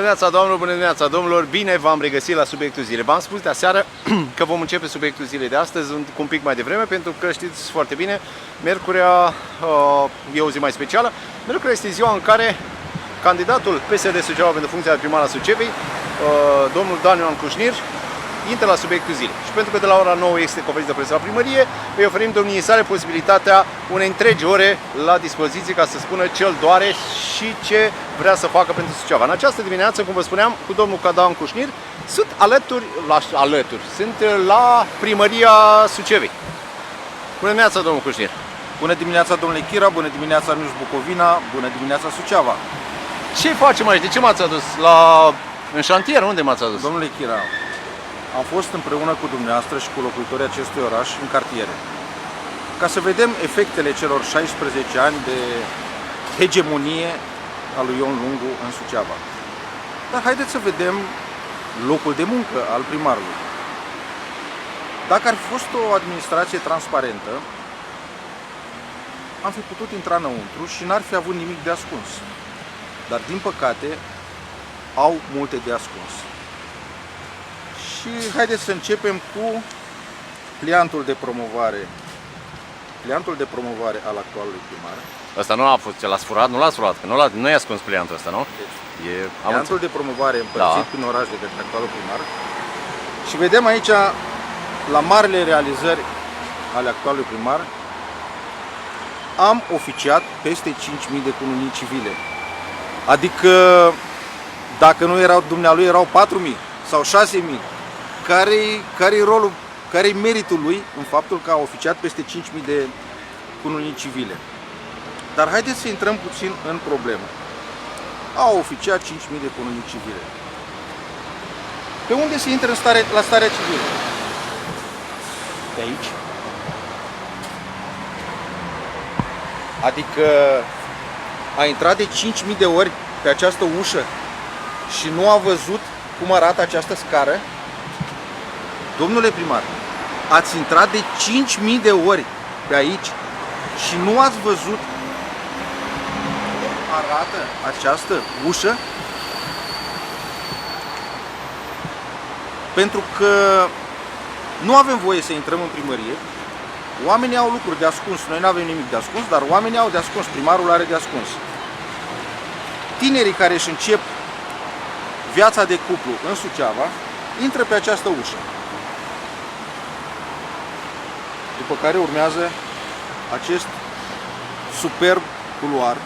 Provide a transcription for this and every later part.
dimineața, doamnelor, bună dimineața, domnilor! Bine v-am regăsit la subiectul zilei. V-am spus de aseară că vom începe subiectul zilei de astăzi cu un pic mai devreme, pentru că știți foarte bine, miercurea e o zi mai specială. Miercurea este ziua în care candidatul PSD Suceava pentru funcția de primar a Sucevei, domnul Dan Ioan Cușnir, intră la subiectul zilei. Și pentru că de la ora 9 este conferință de presă la primărie, îi oferim domniei sale posibilitatea unei întregi ore la dispoziție ca să spună ce îl doare și ce vrea să facă pentru Suceava. În această dimineață, cum vă spuneam, cu domnul Dan Cușnir, sunt sunt la primăria Sucevei. Bună dimineața, domnul Cușnir! Bună dimineața, domnule Chira, bună dimineața, Miuș Bucovina, bună dimineața, Suceava! Ce facem aici? De ce m-ați adus? În șantier? Unde m-ați adus? Domnule Chira, am fost împreună cu dumneavoastră și cu locuitorii acestui oraș în cartiere, ca să vedem efectele celor 16 ani de hegemonie a lui Ion Lungu în Suceava. Dar haideți să vedem locul de muncă al primarului. Dacă ar fi fost o administrație transparentă, am fi putut intra înăuntru și n-ar fi avut nimic de ascuns. Dar, din păcate, au multe de ascuns. Și haideți să începem cu pliantul de promovare al actualului primar. Ăsta nu a fost, l-ați furat? Nu l-ați furat, că nu i-a ascuns pliantul ăsta, nu? Pliantul de promovare împărțit prin oraș de către actualul primar. Și vedem aici, la marile realizări ale actualului primar, am oficiat peste 5.000 de cununii civile. Adică, dacă nu erau dumnealui, erau 4.000 sau 6.000. Care-i rolul, care-i meritul lui în faptul că a oficiat peste 5.000 de cununii civile? Dar haideți să intrăm puțin în problemă. A oficiat 5.000 de cununii civile. Pe unde se intră la starea civilă? De aici. Adică a intrat de 5.000 de ori pe această ușă și nu a văzut cum arată această scară? Domnule primar, ați intrat de 5.000 de ori pe aici și nu ați văzut cum arată această ușă? Pentru că nu avem voie să intrăm în primărie. Oamenii au lucruri de ascuns, noi nu avem nimic de ascuns, dar oamenii au de ascuns, primarul are de ascuns. Tinerii care își încep viața de cuplu în Suceava intră pe această ușă. După care urmează acest superb culoar.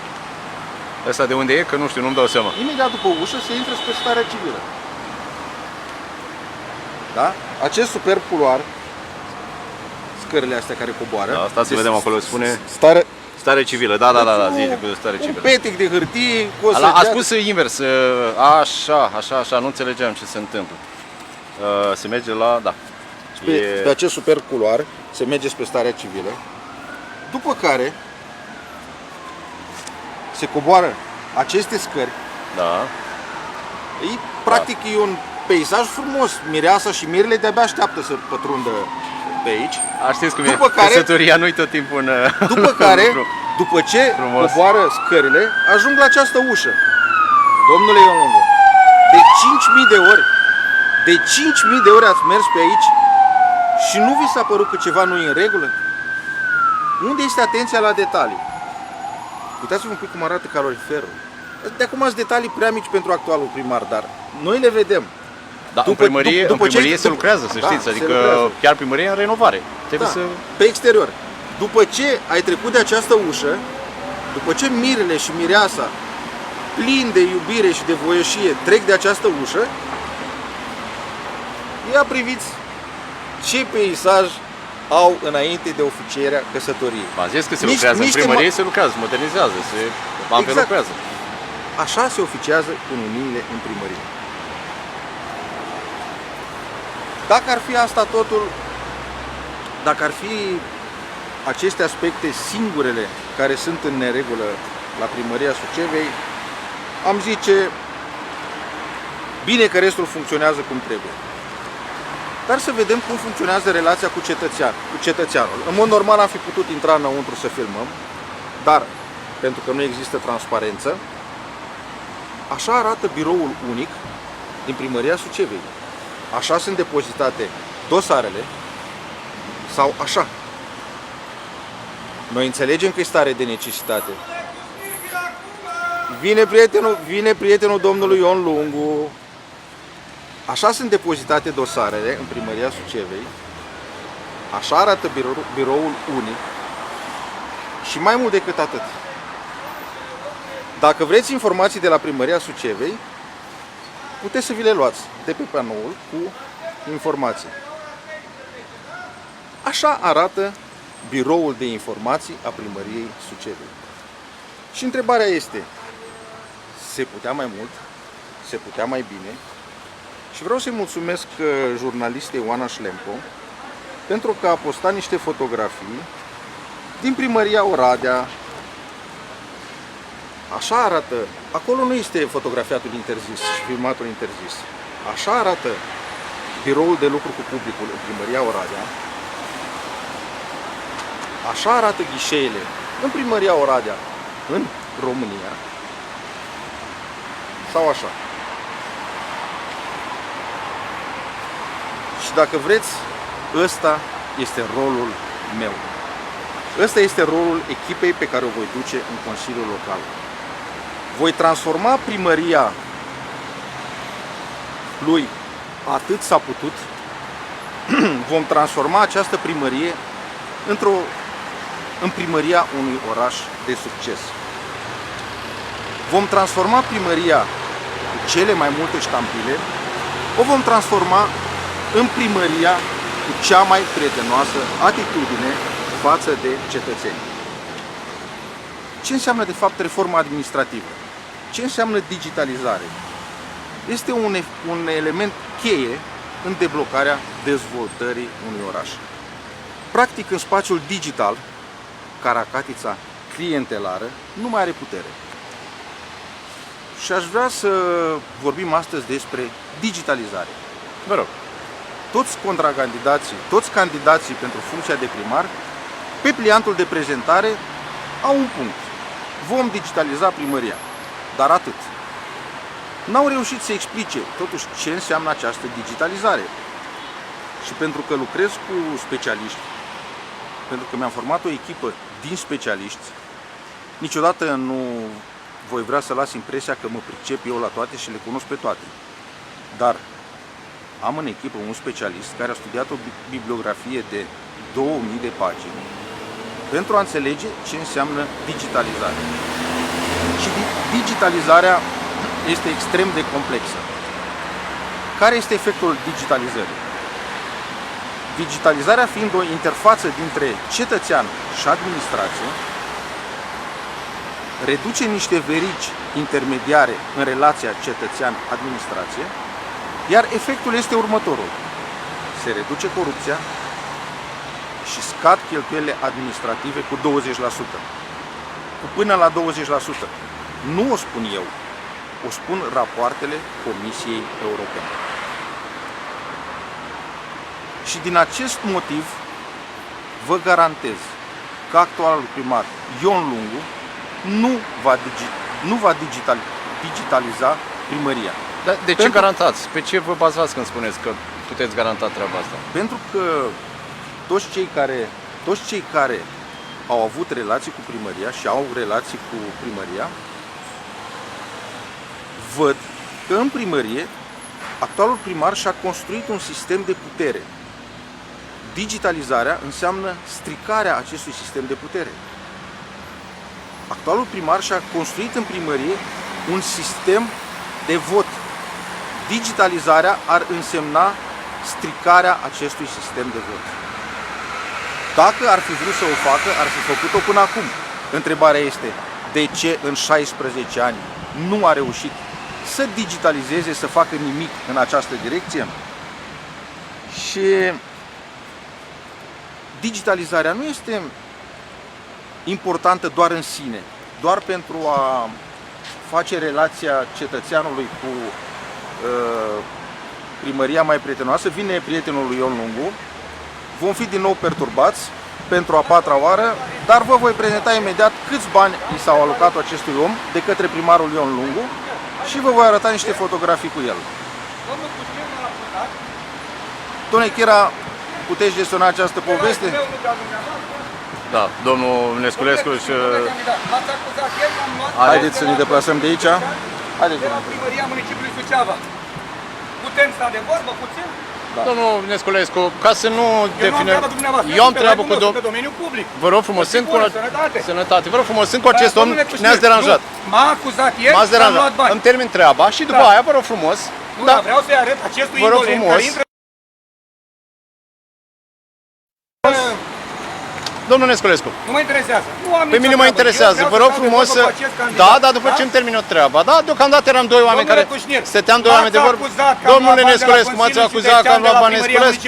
Ăsta de unde e? Că nu știu, nu-mi dau seama. Imediat după ușă se intră spre starea civilă. Da? Acest superb culoar, scările astea care coboară. Da, stați să vedem acolo, spune stare civilă. Da, zice cu stare civilă. Un petic de hârtie, cu o a spus invers. Așa, nu înțelegeam ce se întâmplă. Se merge la, Pe acest super culoar se merge spre starea civilă. După care se coboară aceste scări. Da. Practic e un peisaj frumos. Mireasa și mirile de-abia așteaptă să pătrundă pe aici. Știți cum e, căsătoria nu-i tot timpul în... După care, după ce frumos coboară scările, ajung la această ușă. Domnule Ion Lungu, de 5.000 de ori, de 5.000 de ori ați mers pe aici și nu vi s-a părut că ceva nu e în regulă? Unde este atenția la detalii? Uitați-vă un pic cum arată caloriferul. De acum sunt detalii prea mici pentru actualul primar, dar noi le vedem. Da, în primărie se lucrează, să știți, adică chiar primăria e în renovare. Trebuie să... Pe exterior. După ce ai trecut de această ușă, după ce mirele și mireasa, plini de iubire și de voioșie, trec de această ușă, ia priviți ce peisaj au înainte de oficierea căsătoriei. V-am zis că se lucrează, în primărie se lucrează, se modernizează, se anvelopează. Așa se oficiază cununiile în primărie. Dacă ar fi asta totul, dacă ar fi aceste aspecte singurele care sunt în neregulă la primăria Sucevei, am zice bine că restul funcționează cum trebuie. Dar să vedem cum funcționează relația cu cetățeanul. În mod normal am fi putut intra înăuntru să filmăm, dar pentru că nu există transparență, Așa arată biroul unic din Primăria Suceavei. Așa sunt depozitate dosarele sau așa. Noi înțelegem că e stare de necesitate. Vine prietenul domnului Ion Lungu. Așa sunt depozitate dosarele în Primăria Suceavei. Așa arată biroul unic. Și mai mult decât atât. Dacă vreți informații de la Primăria Suceavei, puteți să vi le luați de pe panoul cu informații. Așa arată biroul de informații a Primăriei Suceavei. Și întrebarea este, se putea mai mult? Se putea mai bine? Și vreau să-i mulțumesc jurnalistei Oana Șlempo pentru că a postat niște fotografii din Primăria Oradea. Așa arată, acolo nu este fotografiatul interzis și filmatul interzis. Așa arată biroul de lucru cu publicul în Primăria Oradea. Așa arată ghișeele în Primăria Oradea, în România. Sau așa. Și dacă vreți, ăsta este rolul meu. Ăsta este rolul echipei pe care o voi duce în Consiliul Local. Voi transforma primăria lui atât s-a putut. Vom transforma această primărie în primăria unui oraș de succes. Vom transforma primăria cu cele mai multe ștampile, o vom transforma în primăria cu cea mai prietenoasă atitudine față de cetățeni. Ce înseamnă de fapt reforma administrativă? Ce înseamnă digitalizare? Este un element cheie în deblocarea dezvoltării unui oraș. Practic, în spațiul digital, caracatița clientelară nu mai are putere. Și aș vrea să vorbim astăzi despre digitalizare. Vă rog. Toți candidații pentru funcția de primar, pe pliantul de prezentare, au un punct. Vom digitaliza primăria. Dar atât. N-au reușit să explice totuși ce înseamnă această digitalizare. Și pentru că lucrez cu specialiști, pentru că mi-am format o echipă din specialiști, niciodată nu voi vrea să las impresia că mă pricep eu la toate și le cunosc pe toate. Dar am în echipă un specialist care a studiat o bibliografie de 2000 de pagini pentru a înțelege ce înseamnă digitalizare. Și digitalizarea este extrem de complexă. Care este efectul digitalizării? Digitalizarea fiind o interfață dintre cetățean și administrație, reduce niște verigi intermediare în relația cetățean-administrație, iar efectul este următorul. Se reduce corupția și scad cheltuielile administrative cu 20%. Cu până la 20%. Nu o spun eu, o spun rapoartele Comisiei Europene. Și din acest motiv vă garantez că actualul primar Ion Lungu nu va digitaliza primăria. Dar de ce garantați? Pe ce vă bazați când spuneți că puteți garanta treaba asta? Pentru că toți cei care au avut relații cu primăria și au relații cu primăria văd că în primărie actualul primar și-a construit un sistem de putere. Digitalizarea înseamnă stricarea acestui sistem de putere. Actualul primar și-a construit în primărie un sistem de vot. Digitalizarea ar însemna stricarea acestui sistem de vot. Dacă ar fi vrut să o facă, ar fi făcut-o până acum. Întrebarea este, de ce în 16 ani nu a reușit să digitalizeze, să facă nimic în această direcție? Și digitalizarea nu este importantă doar în sine, doar pentru a face relația cetățeanului cu primăria mai prietenoasă. Vine prietenul lui Ion Lungu, vom fi din nou perturbați pentru a patra oară, dar vă voi prezenta imediat câți bani i s-au alocat acestui om de către primarul Ion Lungu și vă voi arăta niște fotografii cu el. Domnule Chira, puteți gestiona această poveste? Da, domnul Nesculescu și... Haideți să ne deplasăm de aici. Haideți, de la primăria municipiului Suceava. Putem sta de vorbă puțin? Da. Domnul Nesculescu, ca să nu define... Eu am treabă cu domnul... domeniul public. Vă rog frumos, sunt cu... Sănătate. Vă rog frumos, sunt cu acest om, ne-ați deranjat. M-a acuzat ieri M-ați că am luat deranjat. bani. Îmi termin treaba și după aia, vă rog frumos... Nu, dar vreau să-i arăt acestui Vă rog indolent frumos. care intră... Domnul Nesculescu, Nu mă interesează. Nu am pe mine nicio mă treabă. interesează, Eu vă vreau rog să frumos stau de să... vorbă cu acest candidat. Da, dar după ce îmi termin o treaba, da, deocamdată eram doi oameni care... Domnule Cușnir, Stăteam doi oameni de vorbă. Domnule Nesculescu, m-ați acuzat că am luat bani Nesculescu.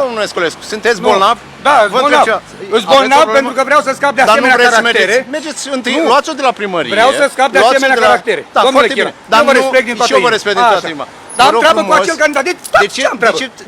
Domnule Nesculescu, sunteți bolnav? Da, Vă bolnav. întreb ce- Îți aveți bolnav o problemă? pentru că vreau să scap de Dar nu asemenea vreți să caractere. mergeți întâi, Nu. luați-o de la primărie. Vreau să scap de luați-o asemenea la- caractere. Da, Domnule foarte Chira, bine. eu vă nu- respect din toată și eu vă inima. respect din toată Așa. inima. Dar am Vă rog treabă cu frumos, acel candidat.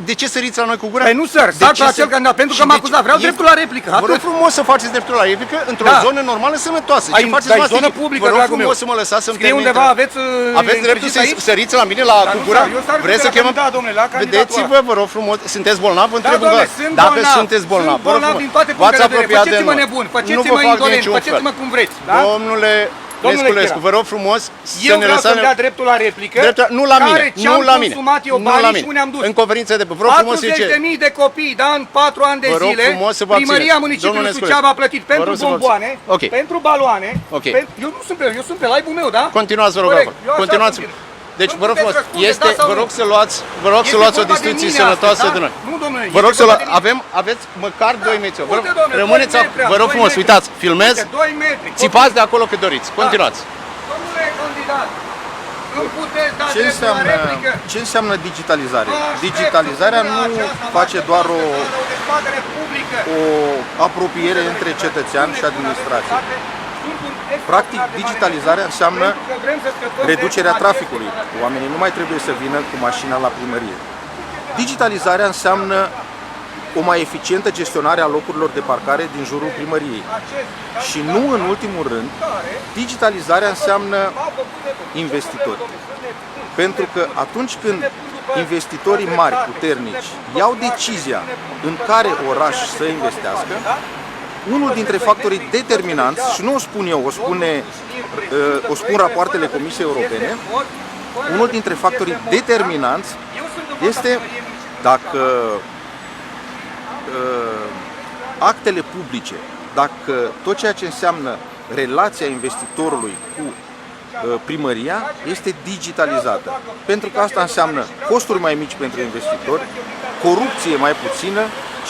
De ce săriți la noi cu gura? Păi nu, săr, De sac ce cu acel să- candidat pentru și că m-a de ce- acuzat. Vreau e- dreptul la replică. Vă rog Atât. frumos să faceți dreptul la replică într-o Da. zonă normală sănătoasă. Ce Ai, faceți dar e noastră? zonă publică, Vă rog dragul meu. frumos să mă lăsați să-mi Scrie termin undeva, treaba. aveți Aveți dreptul să aici? săriți la mine la Dar cu nu, gura? sar, eu sar Vreți de să la chemăm? candidat, domnule, la candidatura. Vedeți-vă, vă rog frumos, sunteți bolnav? Vă întreb domnule, încă- sunt dacă bolnav. sunteți bolnav. Sunt Vă rog bolnav frumos, din toate v-ați punctele de vedere. apropiat de Faceți-mă noi. nebun, Nu faceți-mă vă fac de indolent, niciun fel. faceți-mă cum vreți. Da? Domnule Domnule Nesculescu, Chira, vă rog frumos să Eu ne vreau să-mi lăsați... dea dreptul la replică, Nu la mine, care nu ce-am la mine. consumat eu Nu la banii și mine. unde am dus. În conferință de vă rog frumos să ce... 40.000 de copii, da, în 4 ani de Vă rog zile, frumos să vă primăria abțineți. municipiului Domnule Suceava a plătit Vă pentru rog să vă bomboane, abțineți. Ok. pentru baloane, Ok. eu nu sunt pe, eu sunt pe live-ul meu, da? Continuați, vă rog, Corect, acolo. eu așa Continuați. sunt. Deci, Nu vă rog puteți frumos, răspunde, este, da sau vă nu? rog să luați, vă rog să Este luați o vorba de discuție mine sănătoasă astăzi, de da? noi. Nu, domnule, Vă rog este să vorba de mine. aveți măcar 2 metri. Vă rog, Uite, domnule, rămâneți, 2 metri, vă rog 2 frumos, metri. uitați, filmez, Uite, 2 metri. țipați de acolo cât doriți. Continuați. Domnule candidat, îmi puteți da Ce dreptul la înseamnă, replică? ce înseamnă digitalizare? Aștept Digitalizarea să nu spună aceasta, face vă doar aștept să facă o dezbatere publică. o apropiere între cetățean și administrație. Practic, digitalizarea înseamnă reducerea traficului. Oamenii nu mai trebuie să vină cu mașina la primărie. Digitalizarea înseamnă o mai eficientă gestionare a locurilor de parcare din jurul primăriei. Și nu în ultimul rând, digitalizarea înseamnă investitori. Pentru că atunci când investitorii mari, puternici, iau decizia în care oraș să investească, unul dintre factorii determinanți, și nu o spun eu, o spun rapoartele Comisiei Europene, unul dintre factorii determinanți este dacă actele publice, dacă tot ceea ce înseamnă relația investitorului cu primăria este digitalizată. Pentru că asta înseamnă costuri mai mici pentru investitori, corupție mai puțină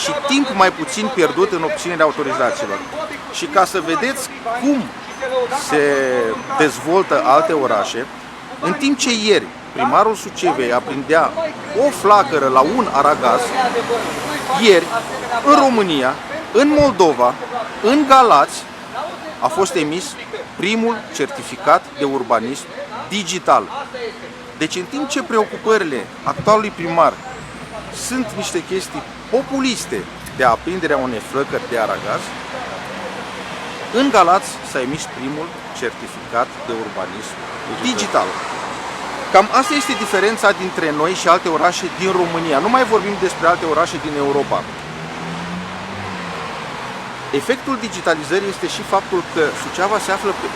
și timp mai puțin pierdut în obținerea autorizațiilor. Și ca să vedeți cum se dezvoltă alte orașe, în timp ce ieri primarul Sucevei aprindea o flacără la un aragaz, ieri în România, în Moldova, în Galați, a fost emis primul certificat de urbanism digital. Deci în timp ce preocupările actualului primar sunt niște chestii populiste de aprinderea unei flăcări de aragaz, în Galați s-a emis primul certificat de urbanism digital. Cam asta este diferența dintre noi și alte orașe din România. Nu mai vorbim despre alte orașe din Europa. Efectul digitalizării este și faptul că Suceava se află pe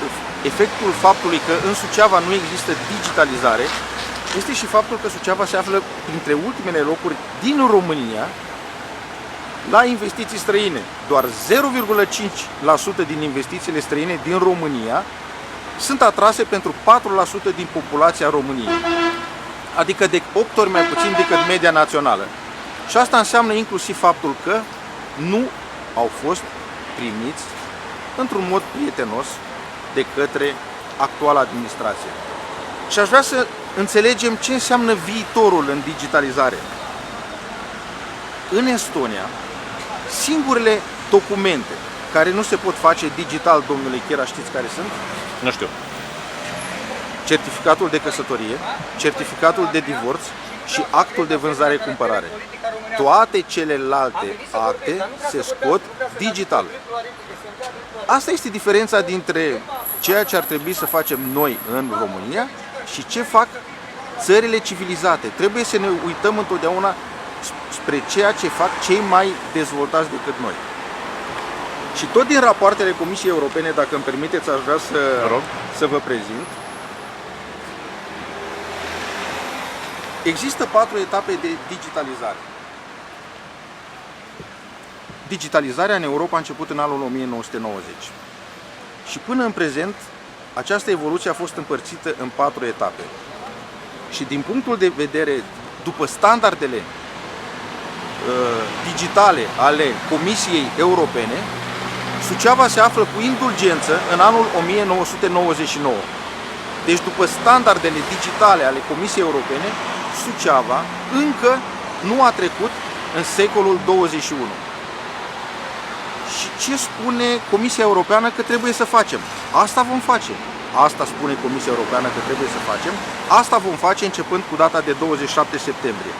efectul faptului că în Suceava nu există digitalizare, este și faptul că Suceava se află printre ultimele locuri din România la investiții străine. Doar 0,5% din investițiile străine din România sunt atrase pentru 4% din populația României, adică de 8 ori mai puțin decât media națională. Și asta înseamnă inclusiv faptul că nu au fost primiți într-un mod prietenos de către actuala administrație. Și aș vrea să înțelegem ce înseamnă viitorul în digitalizare. În Estonia, singurele documente care nu se pot face digital, domnule Chira, știți care sunt? Nu știu. Certificatul de căsătorie, certificatul de divorț și actul de vânzare-cumpărare. Toate celelalte acte se scot digital. Asta este diferența dintre ceea ce ar trebui să facem noi în România și ce fac țările civilizate. Trebuie să ne uităm întotdeauna spre ceea ce fac cei mai dezvoltați decât noi. Și tot din rapoartele Comisiei Europene, dacă îmi permiteți, aș vrea să vă prezint. Există 4 etape de digitalizare. Digitalizarea în Europa a început în anul 1990. Și până în prezent, această evoluție a fost împărțită în 4 etape. Și din punctul de vedere, după standardele digitale ale Comisiei Europene, Suceava se află cu indulgență în anul 1999. Deci după standardele digitale ale Comisiei Europene, Suceava încă nu a trecut în secolul 21. Și ce spune Comisia Europeană că trebuie să facem? Asta vom face. Asta spune Comisia Europeană că trebuie să facem. Asta vom face începând cu data de 27 septembrie.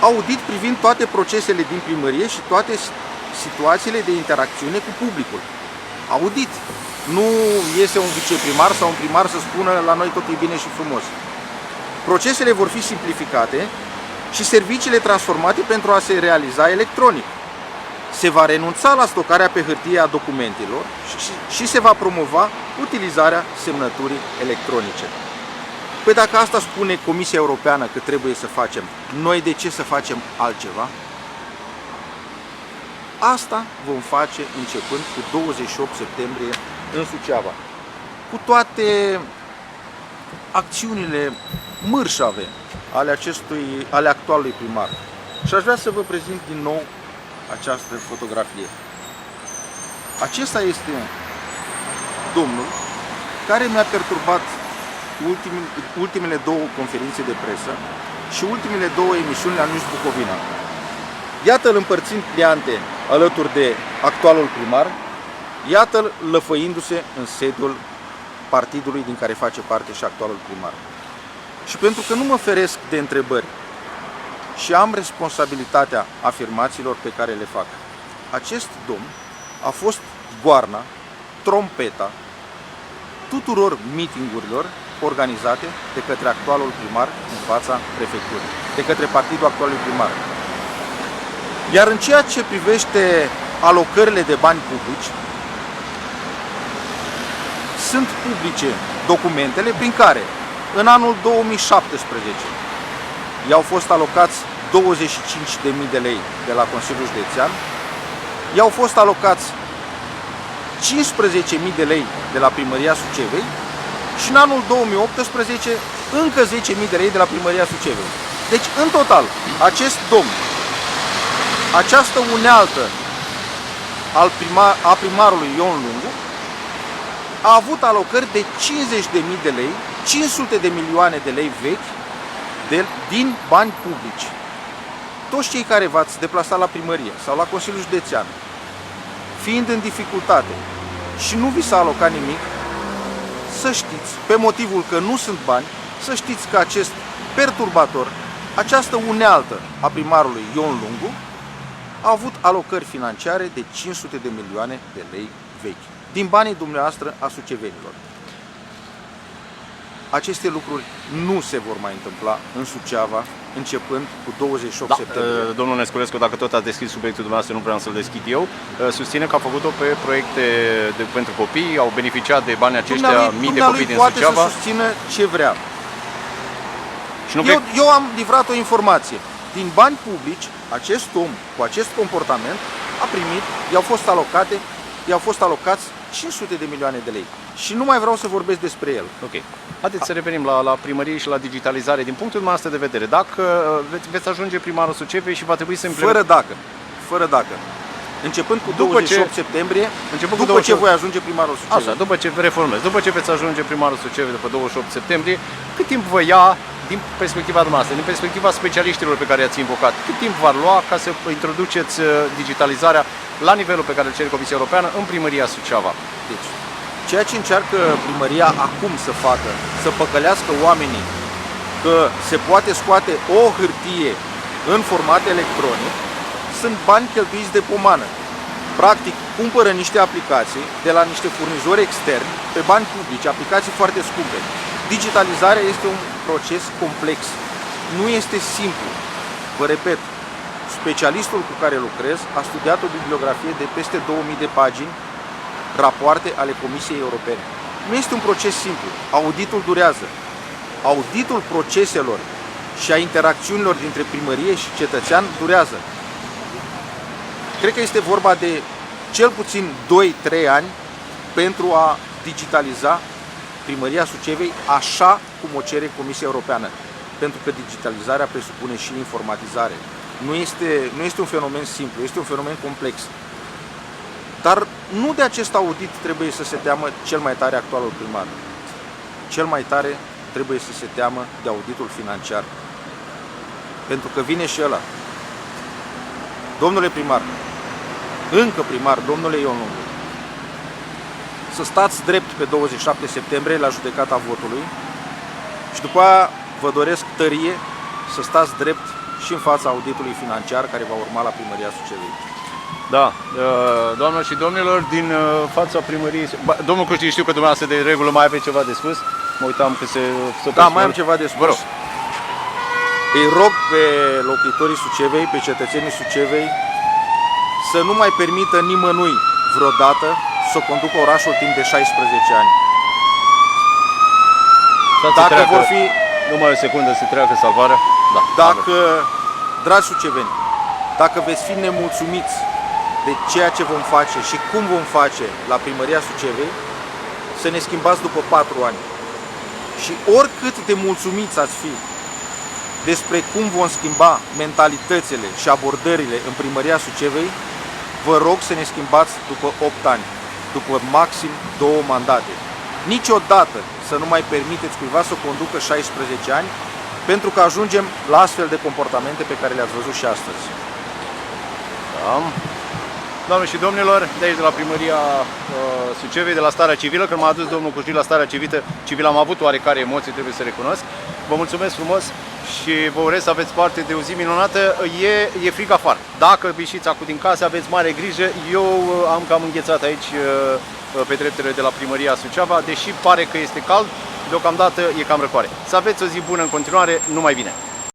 Audit privind toate procesele din primărie și toate situațiile de interacțiune cu publicul. Audit. Nu iese un viceprimar sau un primar să spună la noi tot e bine și frumos. Procesele vor fi simplificate și serviciile transformate pentru a se realiza electronic. Se va renunța la stocarea pe hârtie a documentelor și se va promova utilizarea semnăturii electronice. Păi dacă asta spune Comisia Europeană că trebuie să facem, noi de ce să facem altceva? Asta vom face începând cu 28 septembrie în Suceava. Cu toate acțiunile mărșave ale actualului primar. Și aș vrea să vă prezint din nou această fotografie. Acesta este domnul care mi-a perturbat ultimele 2 conferințe de presă și ultimele 2 emisiuni la News Bucovina. Iată-l împărțind pliante alături de actualul primar, iată-l lăfăindu-se în sediul partidului din care face parte și actualul primar. Și pentru că nu mă feresc de întrebări și am responsabilitatea afirmațiilor pe care le fac, acest domn a fost goarna, trompeta tuturor meetingurilor organizate de către actualul primar în fața prefecturii, de către partidul actualului primar. Iar în ceea ce privește alocările de bani publici, sunt publice documentele prin care în anul 2017 i-au fost alocați 25.000 de lei de la Consiliul Județean, i-au fost alocați 15.000 de lei de la Primăria Sucevei și în anul 2018 încă 10.000 de lei de la Primăria Sucevei. Deci, în total, acest domn, această unealtă a primarului Ion Lungu, a avut alocări de 50.000 de lei, 500 de milioane de lei vechi din bani publici. Toți cei care v-ați deplasat la primărie sau la Consiliul Județean, fiind în dificultate și nu vi s-a alocat nimic, să știți, pe motivul că nu sunt bani, să știți că acest perturbator, această unealtă a primarului Ion Lungu, a avut alocări financiare de 500 de milioane de lei vechi, din banii dumneavoastră a sucevenilor. Aceste lucruri nu se vor mai întâmpla în Suceava, începând cu 28 septembrie. Domnul Nesculescu, dacă tot ați deschis subiectul dumneavoastră, nu vreau să-l deschid eu, susține că a făcut-o pe proiecte pentru copii, au beneficiat de banii aceștia mii de copii din Suceava. Poate să susțină ce vrea. Și nu eu am livrat o informație. Din bani publici, acest om, cu acest comportament, a primit, i-au fost alocați 500 de milioane de lei. Și nu mai vreau să vorbesc despre el. Ok. Haideți să revenim la primărie și la digitalizare. Din punctul nostru de vedere, dacă veți ajunge primarul Sucevei și va trebui să implementați... Fără dacă. Începând cu 28 septembrie, după ce voi ajunge primarul Sucevei. Așa, după ce reformez, după ce veți ajunge primarul Sucevei după 28 septembrie, cât timp vă ia, din perspectiva dumneavoastră, din perspectiva specialiștilor pe care i-ați invocat, cât timp v-ar lua ca să introduceți digitalizarea la nivelul pe care îl cere Comisia Europeană în primăria Suceava? Deci, ceea ce încearcă primăria acum să facă, să păcălească oamenii că se poate scoate o hârtie în format electronic, sunt bani cheltuiți de pomană. Practic, cumpără niște aplicații de la niște furnizori externi pe bani publici, aplicații foarte scumpe. Digitalizarea este un proces complex. Nu este simplu. Vă repet, specialistul cu care lucrez a studiat o bibliografie de peste 2000 de pagini, rapoarte ale Comisiei Europene. Nu este un proces simplu. Auditul durează. Auditul proceselor și a interacțiunilor dintre primărie și cetățean durează. Cred că este vorba de cel puțin 2-3 ani pentru a digitaliza Primăria Sucevei așa cum o cere Comisia Europeană. Pentru că digitalizarea presupune și informatizare. Nu este un fenomen simplu, este un fenomen complex. Dar nu de acest audit trebuie să se teamă cel mai tare actualul primar. Cel mai tare trebuie să se teamă de auditul financiar. Pentru că vine și ăla. Domnule primar, încă primar, domnule Ion Lungu, să stați drept pe 27 septembrie la judecata votului și după aia vă doresc tărie să stați drept și în fața auditului financiar care va urma la Primăria Sucevei. Da, doamnelor și domnilor, din fața primăriei... Domnul Cruști, știu că dumneavoastră de regulă mai aveți ceva de spus. Mă uitam că se... Da, mai am ceva de spus. Îi rog pe locuitorii Sucevei, pe cetățenii Sucevei, să nu mai permită nimănui vreodată să conducă orașul timp de 16 ani. Dacă vor fi... Numai o secundă să treacă salvarea. Da. Dacă, dragi suceveni, dacă veți fi nemulțumiți de ceea ce vom face și cum vom face la Primăria Sucevei, să ne schimbați după 4 ani. Și oricât de mulțumiți ați fi despre cum vom schimba mentalitățile și abordările în Primăria Sucevei, vă rog să ne schimbați după 8 ani, după maxim 2 mandate. Niciodată să nu mai permiteți cuiva să conducă 16 ani, pentru că ajungem la astfel de comportamente pe care le-ați văzut și astăzi. Da. Doamne și domnilor, de aici de la Primăria Sucevei, de la Starea Civilă, când m-a adus domnul Cușnit la Starea Civilă, am avut oarecare emoții, trebuie să recunosc. Vă mulțumesc frumos și vă urez să aveți parte de o zi minunată. E frig afară. Dacă ieșiți acum din casă, aveți mare grijă. Eu am cam înghețat aici pe treptele de la Primăria Suceava, deși pare că este cald, deocamdată e cam răcoare. Să aveți o zi bună în continuare, numai bine!